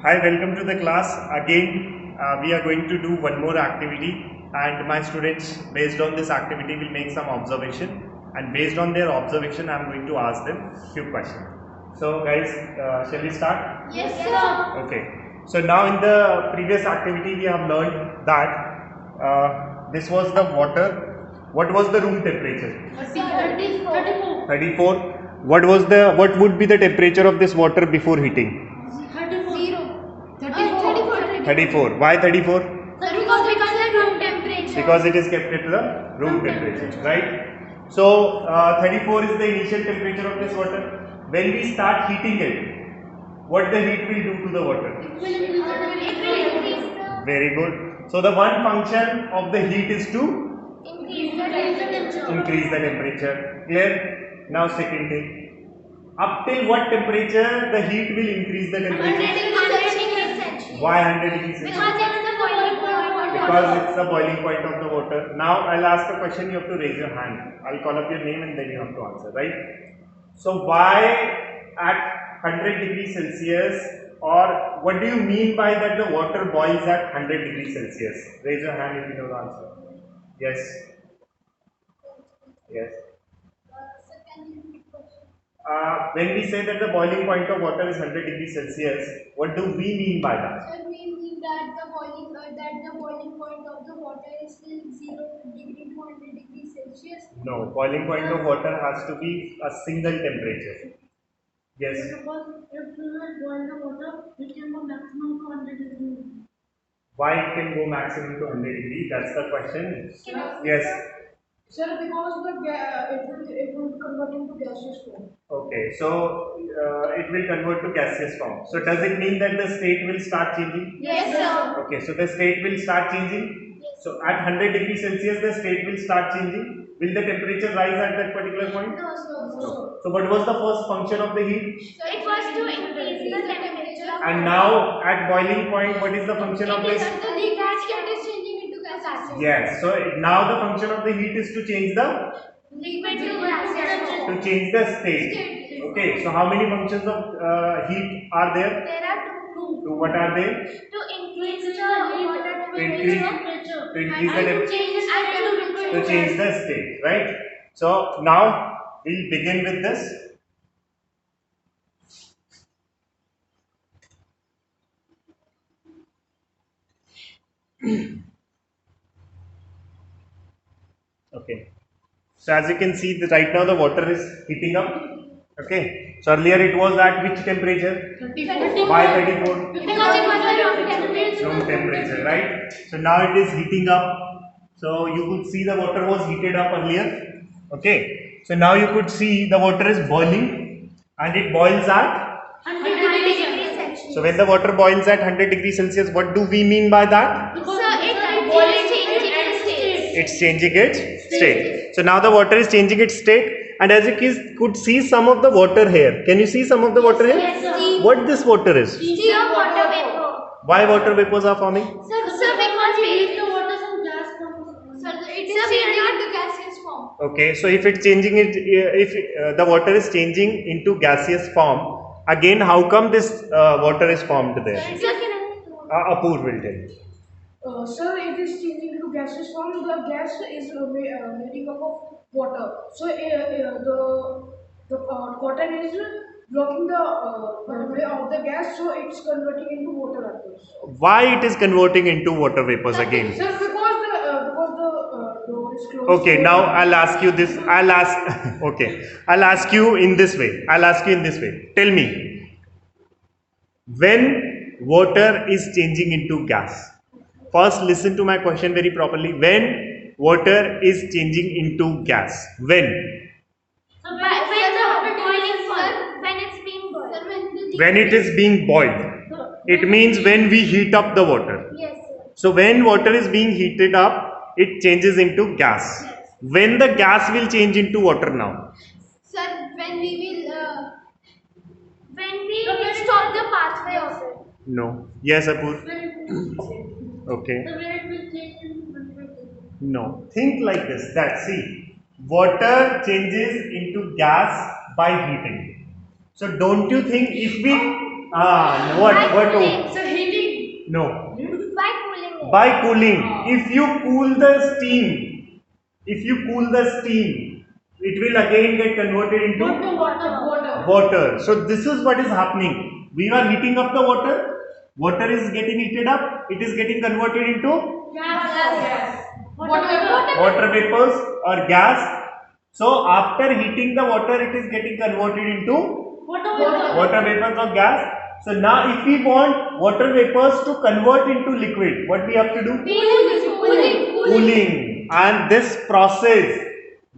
Hi, welcome to the class. Again, we are going to do one more activity, and my students, based on this activity, will make some observation, and based on their observation, I am going to ask them few questions. So, guys, shall we start? Yes, sir. Okay. So now in the previous activity, we have learned that this was the water. What was the room temperature? 34. 34. What would be the temperature of this water before heating? 34. Why 34? Because the room temperature. Because it is kept at the room temperature, right? So 34 is the initial temperature of this water. When we start heating it, what the heat will do to the water? It will increase the Very good. So the one function of the heat is to temperature. increase the temperature. Clear? Now second thing. Up till what temperature the heat will increase the temperature? Why 100 degrees Celsius? Because it's the boiling point of the water. Now I'll ask a question, you have to raise your hand. I'll call up your name and then you have to answer, right? So why at 100 degrees Celsius, or what do you mean by that the water boils at 100 degrees Celsius? Raise your hand if you know the answer. Yes. Yes. When we say that the boiling point of water is 100 degrees Celsius, what do we mean by that? Sir, we mean that the boiling point of the water is still 0 degree to 100 degrees Celsius. No, boiling point of water has to be a single temperature. Yes. Suppose if we will boil the water, it can go maximum to 100 degrees. Why it can go maximum to 100 degrees? That's the question. Yes. Sir, because it will convert into gaseous form. Okay, so it will convert to gaseous form. So does it mean that the state will start changing? Yes, sir. Okay, so the state will start changing. So at 100 degrees Celsius, the state will start changing. Will the temperature rise at that particular point? No, sir. So what was the first function of the heat? It was to increase the temperature. And now at boiling point, what is the function of this? The gas is changing into gas. Yes, so now the function of the heat is to change the Liquid to gas. to change the state. Okay, so how many functions of heat are there? There are two. To what are they? To increase the water temperature. To increase the And to change the state, right? So now we'll begin with this. Okay. So as you can see, right now the water is heating up. Okay. So earlier it was at which temperature? 34. Why 34? Because it was the room temperature. Room temperature, right? So now it is heating up. So you could see the water was heated up earlier. Okay. So now you could see the water is boiling, and it boils at. 100 degrees Celsius. So when the water boils at 100 degrees Celsius, what do we mean by that? So it is changing its state. It's changing its state. So now the water is changing its state, and as you could see some of the water here. Can you see some of the water here? Yes, sir. What this water is? Steam water vapor. Why water vapors are forming? Sir, because we heat the water from gas form. Sir, it is changing into gaseous form. Okay, so if it's changing it, if the water is changing into gaseous form, again, how come this water is formed there? Apoor will tell you. Sir, it is changing to gaseous form. The gas is made up of water. So the cotton is blocking the way of the gas. So it's converting into water vapors. Why it is converting into water vapors again? Sir, because the door is closed. Okay, now I'll ask you this. Okay, I'll ask you in this way. Tell me, when water is changing into gas. First, listen to my question very properly. When water is changing into gas, when? So when the boiling point, when it's being boiled. When it is being boiled. It means when we heat up the water. Yes, sir. So when water is being heated up, it changes into gas. Yes. When the gas will change into water now? Sir, when we will stop the pathway of it. No. Yes, Apoor. Okay. The way it will change in 100 No. Think like this. See, water changes into gas by heating. So don't you think if we What? Oh, Sir, heating. no. By cooling it. By cooling. If you cool the steam, it will again get converted into water. So this is what is happening. We are heating up the water. Water is getting heated up. It is getting converted into Yes. water vapors or gas. So after heating the water, it is getting converted into water vapors or gas. So now if we want water vapors to convert into liquid, what we have to do? Cooling. And this process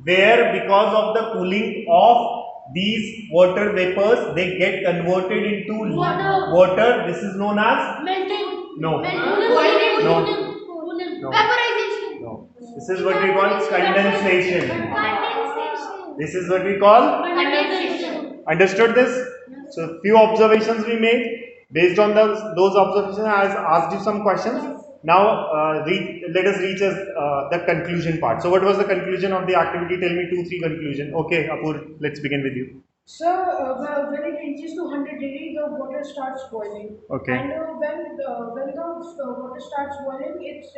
where because of the cooling of these water vapors, they get converted into water. This is known as no. Vaporization. No. This is what we call condensation. Condensation. This is what we call Condensation. understood this? So few observations we made. Based on those observations, I asked you some questions. Now let us reach the conclusion part. So what was the conclusion of the activity? Tell me 2-3 conclusion. Okay, Apur, let's begin with you. So, when it reaches to 100 degrees, the water starts boiling. Okay. And when the water starts boiling, it's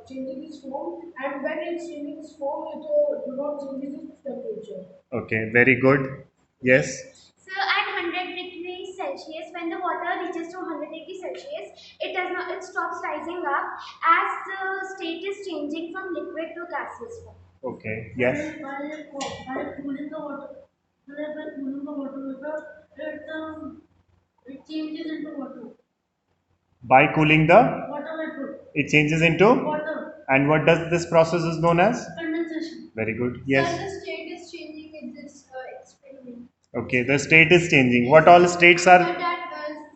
changing its form. And when it's changing its form, it do not changes its temperature. Okay, very good. Yes. So at 100 degrees Celsius, when the water reaches to 100 degrees Celsius, it stops rising up as the state is changing from liquid to gaseous form. Okay. Yes. By cooling the water, it changes into water. By cooling the, Water vapor. it changes into. Water. And what does this process is known as? Condensation. Very good. Yes. The state is changing in this experiment. Okay. The state is changing. What all states are? The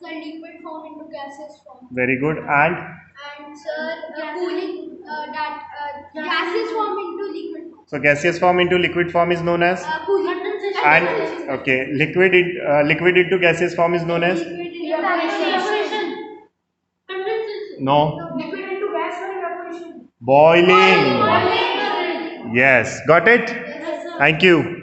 liquid form into gaseous form. Very good. And And cooling gaseous form into liquid form. so gaseous form into liquid form is known as. Cooling. And okay, liquid into gaseous form is known as. Evaporation. No. Liquid into gas or evaporation. Boiling. Boiling. Yes. Got it? Thank you.